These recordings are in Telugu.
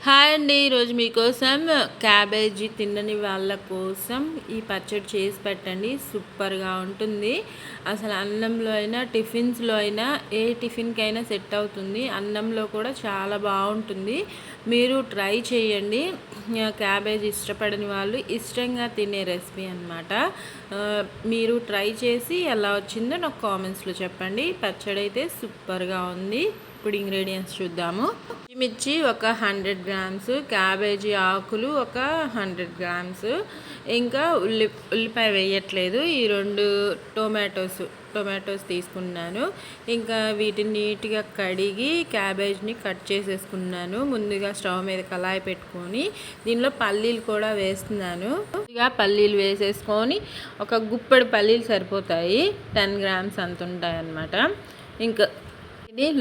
హాయ్ అండి. ఈరోజు మీకోసం క్యాబేజీ తినని వాళ్ళ కోసం ఈ పచ్చడి చేసి పెట్టండి. సూపర్గా ఉంటుంది. అసలు అన్నంలో అయినా టిఫిన్స్లో అయినా ఏ టిఫిన్కైనా సెట్ అవుతుంది. అన్నంలో కూడా చాలా బాగుంటుంది. మీరు ట్రై చేయండి. క్యాబేజీ ఇష్టపడని వాళ్ళు ఇష్టంగా తినే రెసిపీ అన్నమాట. మీరు ట్రై చేసి ఎలా వచ్చిందో నాకు కామెంట్స్లో చెప్పండి. పచ్చడి అయితే సూపర్గా ఉంది. ఇప్పుడు ఇంగ్రీడియంట్స్ చూద్దాము. పచ్చిమిర్చి ఒక 100 గ్రామ్స్, క్యాబేజీ ఆకులు ఒక 100 గ్రామ్స్, ఇంకా ఉల్లిపాయ వేయట్లేదు. ఈ 2 టొమాటోస్ తీసుకున్నాను. ఇంకా వీటిని నీట్గా కడిగి క్యాబేజ్ని కట్ చేసేసుకున్నాను. ముందుగా స్టవ్ మీద కళాయి పెట్టుకొని దీనిలో పల్లీలు కూడా వేస్తున్నాను. ముందుగా పల్లీలు వేసేసుకొని ఒక గుప్పెడు పల్లీలు సరిపోతాయి. 10 గ్రామ్స్ అంత ఉంటాయి అన్నమాట. ఇంకా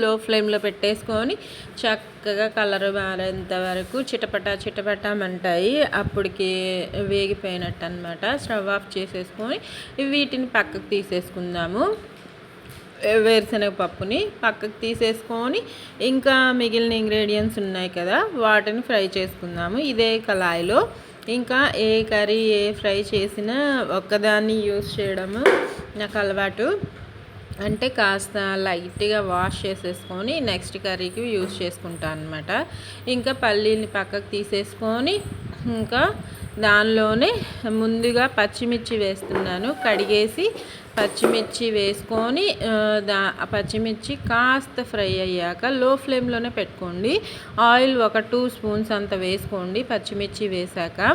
లో ఫ్లేమ్లో పెట్టేసుకొని చక్కగా కలర్ మారేంత వరకు చిటపటామంటాయి. అప్పటికి వేగిపోయినట్టు అనమాట. స్టవ్ ఆఫ్ చేసేసుకొని వీటిని పక్కకు తీసేసుకుందాము. వేరుశనగ పప్పుని పక్కకు తీసేసుకొని ఇంకా మిగిలిన ఇంగ్రీడియంట్స్ ఉన్నాయి కదా, వాటిని ఫ్రై చేసుకుందాము ఇదే కళాయిలో. ఇంకా ఏ కర్రీ ఏ ఫ్రై చేసినా ఒక్కదాన్ని యూస్ చేయడము నాకు అలవాటు. అంటే కాస్త లైట్గా వాష్ చేసేసుకొని నెక్స్ట్ కర్రీకి యూజ్ చేసుకుంటాను అనమాట. ఇంకా పల్లీని పక్కకు తీసేసుకొని ఇంకా దానిలోనే ముందుగా పచ్చిమిర్చి వేస్తున్నాను. కడిగేసి పచ్చిమిర్చి వేసుకొని పచ్చిమిర్చి కాస్త ఫ్రై అయ్యాక లో ఫ్లేమ్లోనే పెట్టుకోండి. ఆయిల్ ఒక 2 స్పూన్స్ అంత వేసుకోండి. పచ్చిమిర్చి వేసాక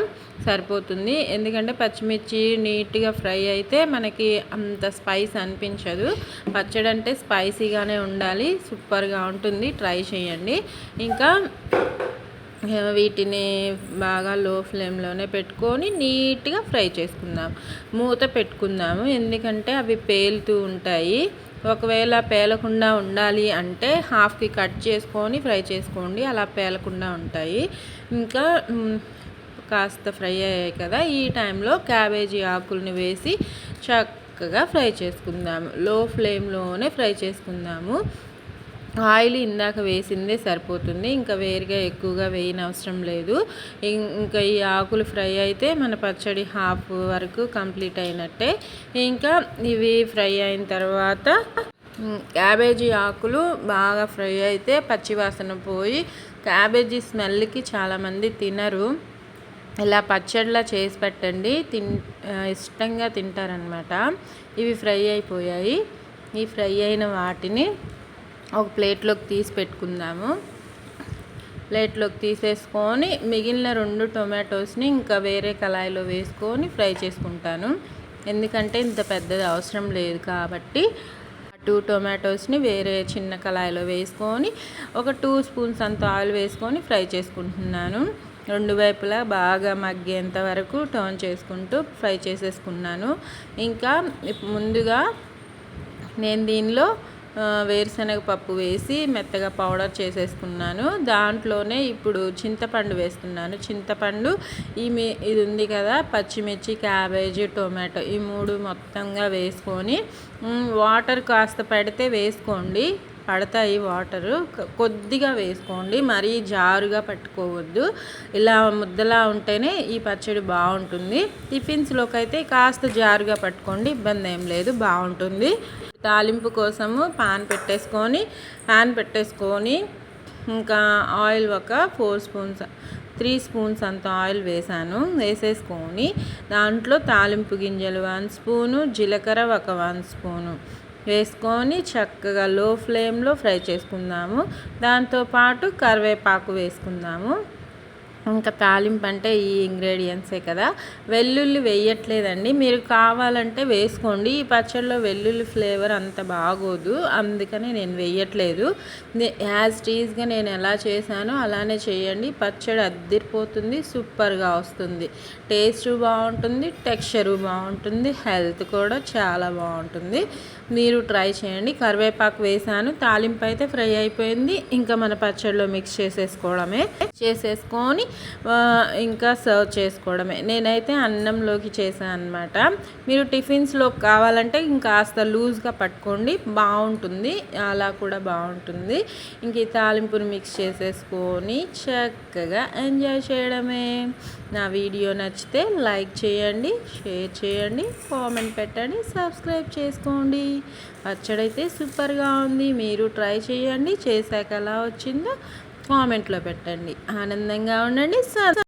సరిపోతుంది. ఎందుకంటే పచ్చిమిర్చి నీట్గా ఫ్రై అయితే మనకి అంత స్పైస్ అనిపించదు. పచ్చడి అంటే స్పైసీగానే ఉండాలి. సూపర్గా ఉంటుంది. ట్రై చేయండి. ఇంకా వీటిని బాగా లో ఫ్లేమ్లోనే పెట్టుకొని నీట్గా ఫ్రై చేసుకుందాం. మూత పెట్టుకుందాము, ఎందుకంటే అవి పేలుతూ ఉంటాయి. ఒకవేళ పేలకుండా ఉండాలి అంటే హాఫ్కి కట్ చేసుకొని ఫ్రై చేసుకోండి, అలా పేలకుండా ఉంటాయి. ఇంకా కాస్త ఫ్రై అయ్యాయి కదా, ఈ టైంలో క్యాబేజీ ఆకుల్ని వేసి చక్కగా ఫ్రై చేసుకుందాము. లో ఫ్లేమ్లోనే ఫ్రై చేసుకుందాము. ఆయిల్ ఇందాక వేసిందే సరిపోతుంది. ఇంకా వేరుగా ఎక్కువగా వేయనవసరం లేదు. ఇంకా ఈ ఆకులు ఫ్రై అయితే మన పచ్చడి హాఫ్ వరకు కంప్లీట్ అయినట్టే. ఇంకా ఇవి ఫ్రై అయిన తర్వాత క్యాబేజీ ఆకులు బాగా ఫ్రై అయితే పచ్చివాసన పోయి, క్యాబేజీ స్మెల్కి చాలామంది తినరు. ఇలా పచ్చడిలా చేసి పెట్టండి, ఇష్టంగా తింటారనమాట. ఇవి ఫ్రై అయిపోయాయి. ఈ ఫ్రై అయిన వాటిని ఒక ప్లేట్లోకి తీసి పెట్టుకుందాము. ప్లేట్లోకి తీసేసుకొని మిగిలిన 2 టొమాటోస్ని ఇంకా వేరే కళాయిలో వేసుకొని ఫ్రై చేసుకుంటాను. ఎందుకంటే ఇంత పెద్దది అవసరం లేదు కాబట్టి 2 టొమాటోస్ని వేరే చిన్న కళాయిలో వేసుకొని ఒక 2 స్పూన్స్ అంత ఆయిల్ వేసుకొని ఫ్రై చేసుకుంటున్నాను. 2 వైపులా బాగా మగ్గేంత వరకు టర్న్ చేసుకుంటూ ఫ్రై చేసేసుకున్నాను. ఇంకా ముందుగా నేను దీనిలో వేరుశనగ పప్పు వేసి మెత్తగా పౌడర్ చేసేసుకున్నాను. దాంట్లోనే ఇప్పుడు చింతపండు వేస్తున్నాను. చింతపండు ఇది ఉంది కదా, పచ్చిమిర్చి, క్యాబేజీ, టొమాటో ఈ 3 మొత్తంగా వేసుకొని వాటర్ కాస్త పెడితే వేసుకోండి, పడతాయి వాటరు. కొద్దిగా వేసుకోండి, మరీ జారుగా పట్టుకోవద్దు. ఇలా ముద్దలా ఉంటేనే ఈ పచ్చడి బాగుంటుంది. టిఫిన్స్లోకి అయితే కాస్త జారుగా పట్టుకోండి, ఇబ్బంది ఏం లేదు, బాగుంటుంది. తాలింపు కోసము పాన్ పెట్టేసుకొని ఇంకా ఆయిల్ ఒక 3 స్పూన్స్ అంత ఆయిల్ వేసేసుకొని దాంట్లో తాలింపు గింజలు 1 స్పూను, జీలకర్ర ఒక 1 స్పూను వేసుకొని చక్కగా లో ఫ్లేమ్లో ఫ్రై చేసుకుందాము. దాంతోపాటు కరివేపాకు వేసుకుందాము. ఇంకా తాలింపు అంటే ఈ ఇంగ్రీడియంట్సే కదా. వెల్లుల్లి వేయట్లేదండి, మీరు కావాలంటే వేసుకోండి. ఈ పచ్చడిలో వెల్లుల్లి ఫ్లేవర్ అంత బాగోదు, అందుకని నేను వేయట్లేదు. యాజ్ టీజ్గా నేను ఎలా చేశానో అలానే చేయండి. పచ్చడి అద్దిరిపోతుంది, సూపర్గా వస్తుంది. టేస్ట్ బాగుంటుంది, టెక్స్చరు బాగుంటుంది, హెల్త్ కూడా చాలా బాగుంటుంది. మీరు ట్రై చేయండి. కరివేపాకు వేసాను, తాలింపు అయితే ఫ్రై అయిపోయింది. ఇంకా మన పచ్చడిలో మిక్స్ చేసేసుకొని ఇంకా సర్వ్ చేసుకోవడమే. నేనైతే అన్నంలోకి చేశాను అనమాట. మీరు టిఫిన్స్లో కావాలంటే ఇంకాస్త లూజ్గా పట్టుకోండి, బాగుంటుంది, అలా కూడా బాగుంటుంది. ఇంక ఈ తాలింపుని మిక్స్ చేసేసుకొని చక్కగా ఎంజాయ్ చేయడమే. నా వీడియో నచ్చితే లైక్ చేయండి, షేర్ చేయండి, కామెంట్ పెట్టండి, సబ్స్క్రైబ్ చేసుకోండి. పచ్చడి అయితే సూపర్గా ఉంది. మీరు ట్రై చేయండి. చేశాక ఎలా వచ్చిందో కామెంట్లో పెట్టండి. ఆనందంగా ఉండండి.